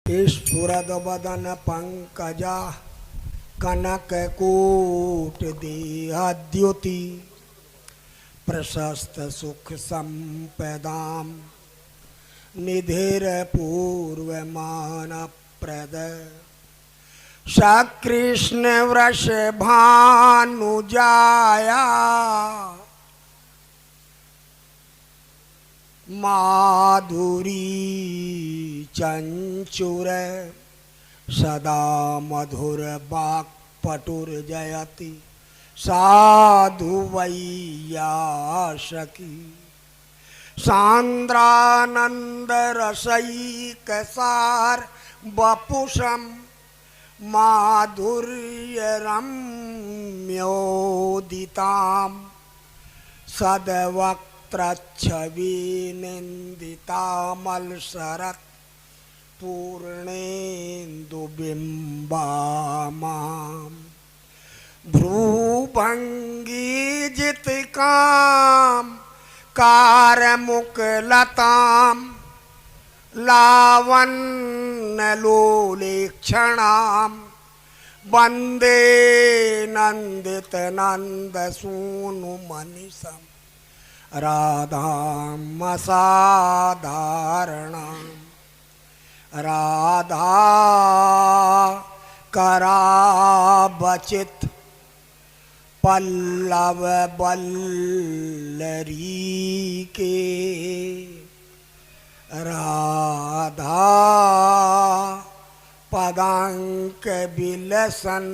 स्फुरद वदन पंकजा कनककोट देहाद्युति प्रशस्त सुख संपदाम निधिर पूर्वमान प्रद सकृष्ण वृषभानुजाया माधुरी चंचुर सदा मधुर वाक्पटुर्जयति साधु वैयासकी सांद्रानंद रसैक सार वपुषम माधुर्य रम्योदिताम सदवक्त्रच्छविनिन्दितामलसरत् पूर्णेन्दुबिम्बामां भ्रूभङ्गीजितकां कारमुकलतां लावण्यलोलेक्षणां वन्दे नन्दितनन्दसूनुमनिशं राधामसाधारणां राधा करावचित पल्लव बल्लरी के राधा पदांक बिलसन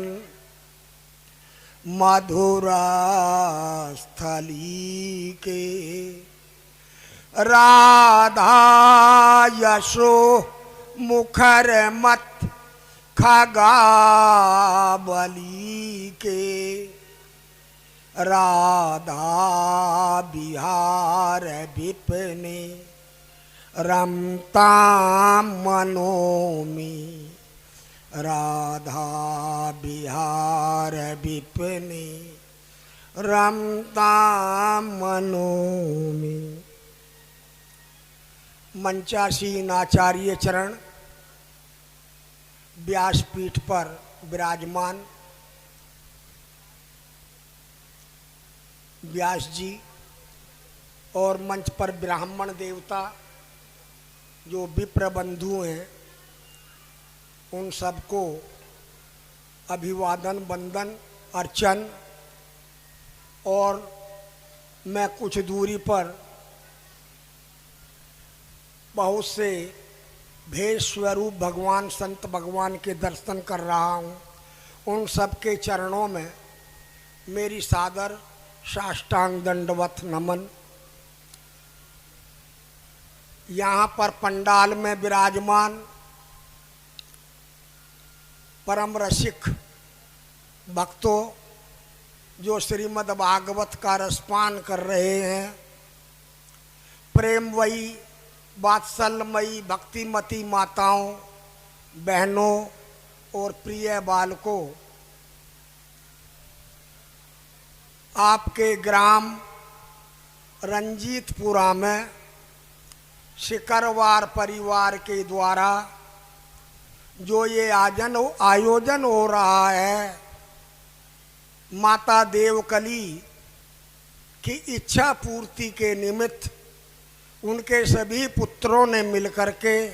मधुरा स्थली के राधा यशो मुखर मत खगाबली के राधा बिहार विपने रमता मनोमी राधा बिहार विपने रमता मनोमी। मंचासीन आचार्य चरण व्यासपीठ पर विराजमान व्यास जी और मंच पर ब्राह्मण देवता जो विप्र बंधु हैं, उन सबको अभिवादन वंदन अर्चन। और मैं कुछ दूरी पर बहुत से भेष स्वरूप भगवान संत भगवान के दर्शन कर रहा हूँ। उन सब के चरणों में मेरी सादर साष्टांग दंडवत नमन। यहाँ पर पंडाल में विराजमान परम रसिक भक्तों जो श्रीमद् भागवत का रसपान कर रहे हैं, प्रेमवयी वात्सल्यमयी भक्तिमती माताओं, बहनों और प्रिय बालकों, आपके ग्राम रंजीतपुरा में शिकरवार परिवार के द्वारा जो ये आयोजन हो रहा है, माता देवकली की इच्छा पूर्ति के निमित्त उनके सभी पुत्रों ने मिलकर के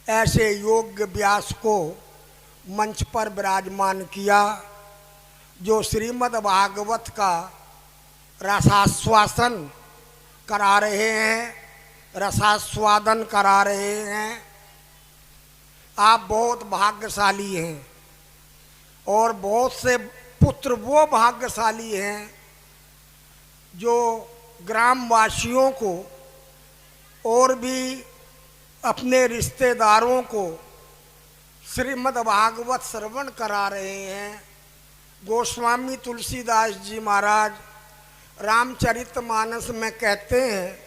ऐसे योग्य व्यास को मंच पर विराजमान किया जो श्रीमद् भागवत का रसास्वासन करा रहे हैं, रसास्वादन करा रहे हैं। आप बहुत भाग्यशाली हैं और बहुत से पुत्र वो भाग्यशाली हैं जो ग्रामवासियों को और भी अपने रिश्तेदारों को श्रीमद् भागवत श्रवण करा रहे हैं। गोस्वामी तुलसीदास जी महाराज रामचरितमानस में कहते हैं,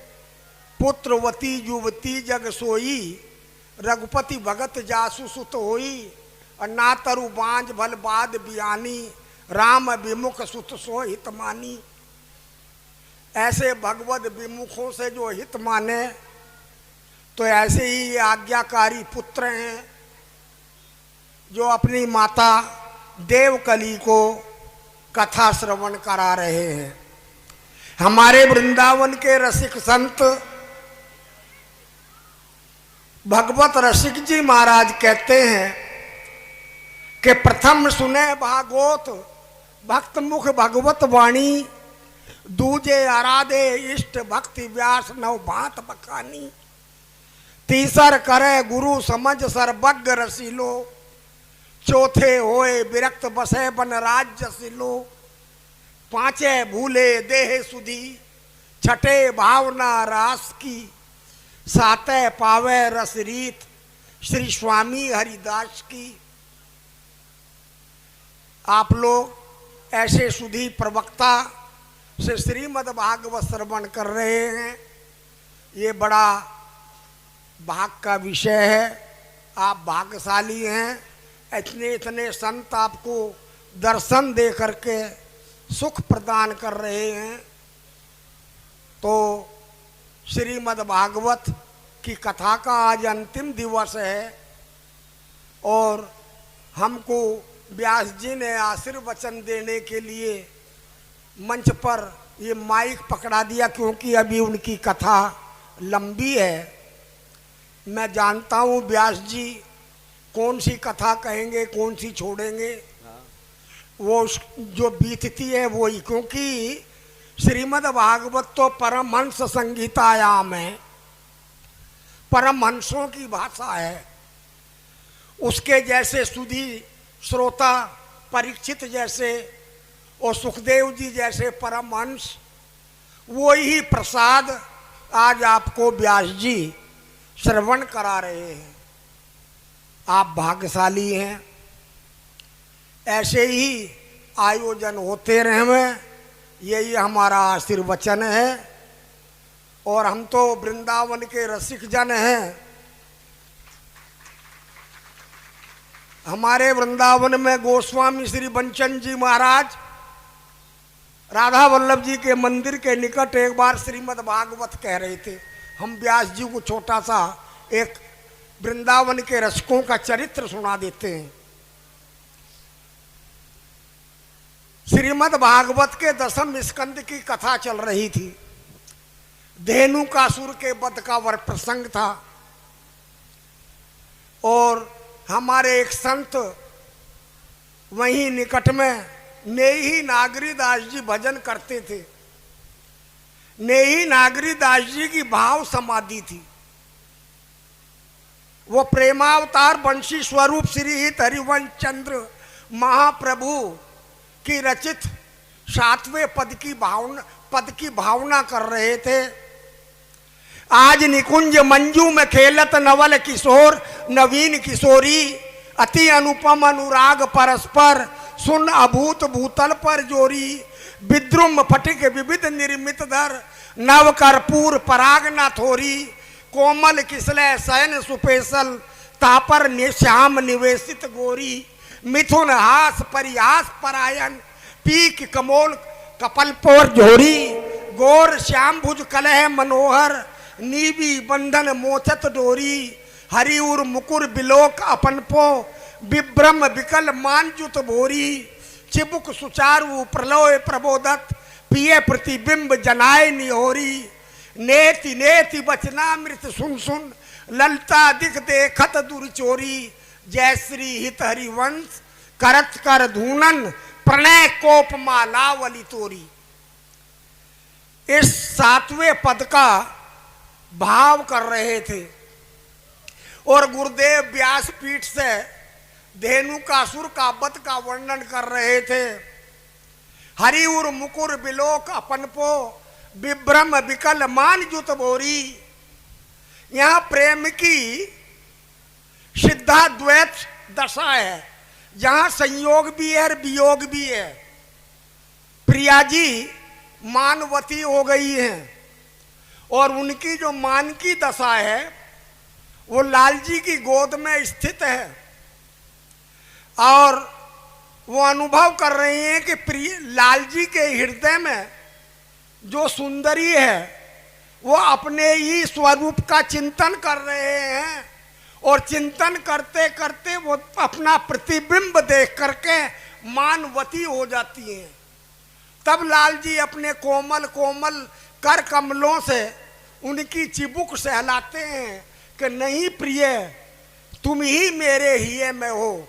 पुत्रवती युवती जग सोई रघुपति भगत जासु सुत होई और ना तरु बांझ भल बाद बियानी राम विमुख सुत सो हित मानी। ऐसे भगवत विमुखों से जो हित माने तो ऐसे ही ये आज्ञाकारी पुत्र हैं जो अपनी माता देवकली को कथा श्रवण करा रहे हैं। हमारे वृंदावन के रसिक संत भगवत रसिक जी महाराज कहते हैं कि प्रथम सुने भागवत भक्त मुख भगवत वाणी, दूजे आराधे इष्ट भक्ति व्यास नव भात बखानी, तीसर करे गुरु समझ सर्वज्ञ रसीलो, चौथे होए विरक्त बसे बन राज्य सिलो, पांचे भूले देह सुधी, छठे भावना रास की, साते पावे रस रीत श्री स्वामी हरिदास की। आप लोग ऐसे सुधी प्रवक्ता से श्रीमद् भागवत श्रवण कर रहे हैं, ये बड़ा भाग का विषय है। आप भाग्यशाली हैं, इतने इतने संत आपको दर्शन दे करके सुख प्रदान कर रहे हैं। तो श्रीमद् भागवत की कथा का आज अंतिम दिवस है और हमको व्यास जी ने आशीर्वचन देने के लिए मंच पर ये माइक पकड़ा दिया, क्योंकि अभी उनकी कथा लंबी है। मैं जानता हूँ व्यास जी कौन सी कथा कहेंगे कौन सी छोड़ेंगे, वो जो बीतती है वो ही, क्योंकि श्रीमद् भागवत तो परमहंस संहितायाम है, परमहंसों की भाषा है। उसके जैसे सुधी श्रोता परीक्षित जैसे और सुखदेव जी जैसे परमहंस, वो ही प्रसाद आज आपको व्यास जी श्रवण करा रहे हैं। आप भाग्यशाली हैं, ऐसे ही आयोजन होते रहें, यही हमारा आशीर्वचन है। और हम तो वृंदावन के रसिक जन हैं। हमारे वृंदावन में गोस्वामी श्री बंचन जी महाराज राधा वल्लभ जी के मंदिर के निकट एक बार श्रीमद् भागवत कह रहे थे। हम व्यास जी को छोटा सा एक वृंदावन के रसिकों का चरित्र सुना देते हैं। श्रीमद् भागवत के दसम स्कंद की कथा चल रही थी। धेनुकासुर के वध का वर प्रसंग था और हमारे एक संत वहीं निकट में नेही नागरी दास जी भजन करते थे। नेही नागरी दास जी की भाव समाधि थी। वो प्रेमावतार बंशी स्वरूप श्री हित हरिवंश चंद्र महाप्रभु की रचित 7वें पद की भावना कर रहे थे। आज निकुंज मंजू में खेलत नवल किशोर नवीन किशोरी, अति अनुपम अनुराग परस्पर सुन अभूत भूतल पर जोरी, विद्रुम फटिक विविध निर्मित धर नव कर्पूर पराग न थोरी, कोमल किसले शयन सुपेशल तापर श्याम निवेशित गोरी, मिथुन हास परिहास परायण पीक कमोल कपलपोर झोरी, गोर श्याम भुज कलह मनोहर नीबी बंधन मोचत डोरी, हरिउर मुकुर बिलोक अपनपो विभ्रम विकल मानजुत भोरी, चिबुक सुचारु प्रलोय प्रबोधत पिए प्रतिबिंब जनाय निहोरी, नेति नेति बचनामृत सुन सुन ललता दिख देखत दुर्चोरी, जय श्री हित हरिवंश करत कर धूनन प्रणय कोप मालावली तोरी। इस 7वें पद का भाव कर रहे थे और गुरुदेव व्यासपीठ से धेनुकासुर का वध का वर्णन कर रहे थे। हरिउर मुकुर बिलोक अपनपो विभ्रम विकल मान जुत बोरी। यहाँ प्रेम की सिद्धाद्वैत दशा है, जहाँ संयोग भी है और वियोग भी है। प्रिया जी मानवती हो गई हैं और उनकी जो मान की दशा है वो लाल जी की गोद में स्थित है और वो अनुभव कर रही हैं कि प्रिय लाल जी के हृदय में जो सुंदरी है वो अपने ही स्वरूप का चिंतन कर रहे हैं और चिंतन करते करते वो अपना प्रतिबिंब देख करके मानवती हो जाती हैं। तब लाल जी अपने कोमल कोमल कर कमलों से उनकी चिबुक सहलाते हैं कि नहीं प्रिय, तुम ही मेरे हिये में हो,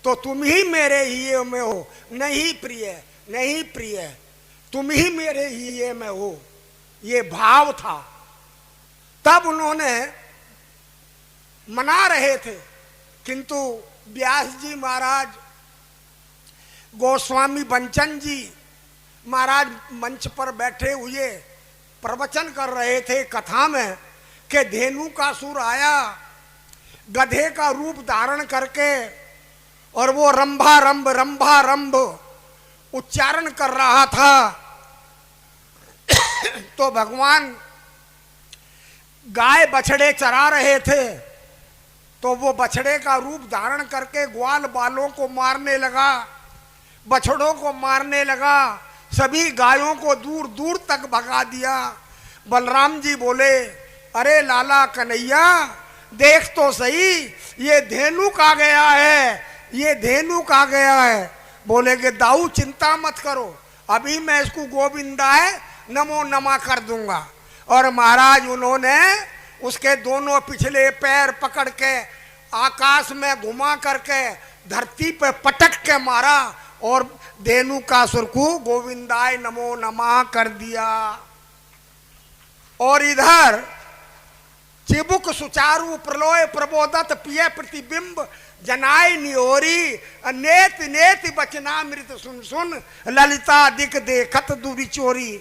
तो तुम ही मेरे हिये में हो। नहीं प्रिय, नहीं प्रिय, तुम ही मेरे हिये में हो, ये भाव था। तब उन्होंने मना रहे थे, किंतु व्यास जी महाराज, गोस्वामी बंचन जी महाराज मंच पर बैठे हुए प्रवचन कर रहे थे कथा में कि धेनु का सुर आया गधे का रूप धारण करके और वो रंभा रंभ उच्चारण कर रहा था। तो भगवान गाय बछड़े चरा रहे थे, तो वो बछड़े का रूप धारण करके ग्वाल बालों को मारने लगा, बछड़ों को मारने लगा, सभी गायों को दूर दूर तक भगा दिया। बलराम जी बोले, अरे लाला कन्हैया देख तो सही, ये धेनुक आ गया है, ये धेनुक आ गया है। बोले कि दाऊ चिंता मत करो, अभी मैं इसको गोविंदाय नमो नमा कर दूंगा। और महाराज उन्होंने उसके दोनों पिछले पैर पकड़ के आकाश में घुमा करके धरती पे पटक के मारा और धेनुकासुर को गोविंदाय नमो नमः कर दिया। और इधर चिबुक सुचारू प्रलोय प्रबोधत पिय प्रतिबिंब जनाय नियोरी नेत नेत बचनामृत सुन सुन ललिता दिक देखत दूरी चोरी।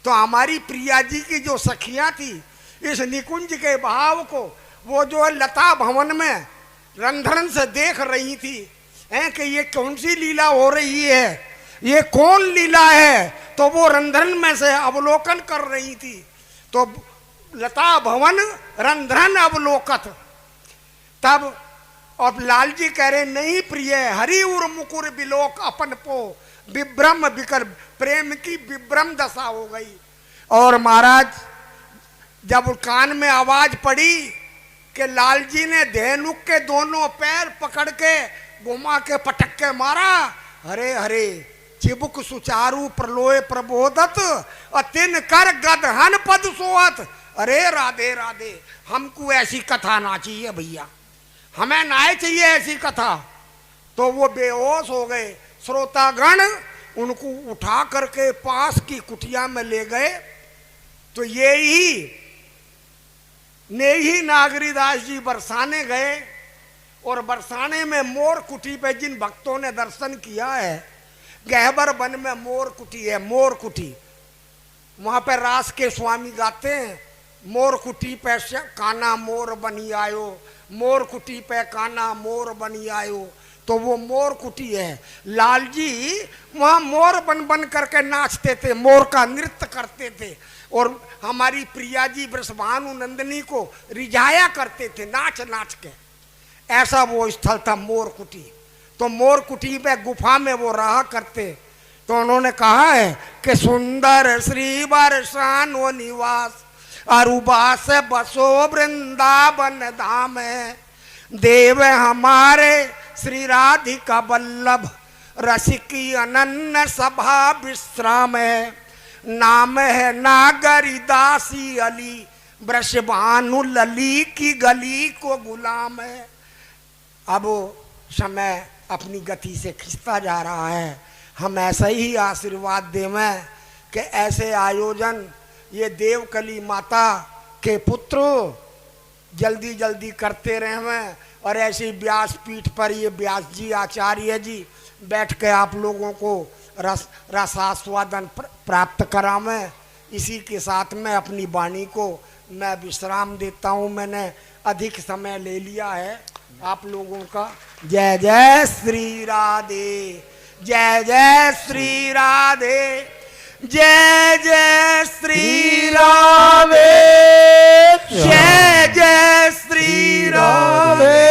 तो हमारी प्रिया जी की जो सखियां थी इस निकुंज के भाव को वो जो लता भवन में रंधन से देख रही थी हैं कि ये कौन सी लीला हो रही है, ये कौन लीला है। तो वो रंधन में से अवलोकन कर रही थी। तो लता भवन रंधन अवलोकत। तब अब लाल जी कह रहे, नहीं प्रिय हरि उर मुकुर बिलोक अपन पो विभ्रम विकर, प्रेम की विभ्रम दशा हो गई। और महाराज जब कान में आवाज पड़ी कि लाल जी ने धेनुक के दोनों पैर पकड़ के घुमा के पटक के मारा, हरे हरे चिबुक सुचारू प्रलोय प्रबोधत अतिन कर गदहन पद सोहत। अरे राधे राधे, हमको ऐसी कथा ना चाहिए भैया, हमें ना चाहिए ऐसी कथा। तो वो बेहोश हो गए। श्रोतागण उनको उठा करके पास की कुटिया में ले गए। तो ये ही नेही नागरीदास जी बरसाने गए और बरसाने में मोर कुटी पे जिन भक्तों ने दर्शन किया है, गहबर वन में मोर कुटी है, मोर कुटी, वहां पे रास के स्वामी गाते हैं, मोर कुटी पे काना मोर बनी आयो, मोर कुटी पे काना मोर बनी आयो। तो वो मोर कुटी है। लाल जी वहां मोर बन बन करके नाचते थे, मोर का नृत्य करते थे और हमारी प्रिया जी वृषभानु नंदिनी को रिझाया करते थे नाच नाच के। ऐसा वो स्थल था मोर कुटी। तो मोर कुटी पे गुफा में वो रहा करते। तो उन्होंने कहा है कि सुंदर श्री बरसानो निवास अरुबास बसो वृंदावन धाम है, देव हमारे श्री राधिका वल्लभ रसिकी अनन्य सभा विश्राम है, नाम है नागरी दासी अली वृषभानु लली की गली को गुलाम है। अब समय अपनी गति से खिंचता जा रहा है। हम ऐसा ही आशीर्वाद देवें कि ऐसे आयोजन ये देवकली माता के पुत्र जल्दी जल्दी करते रहें और ऐसी व्यास पीठ पर ये व्यास जी आचार्य जी बैठ के आप लोगों को रसास्वादन प्राप्त करावें। इसी के साथ में अपनी वाणी को मैं विश्राम देता हूँ। मैंने अधिक समय ले लिया है आप लोगों का। जय जय श्री राधे, जय जय श्री राधे, जय जय श्री राधे, जय जय श्री राधे।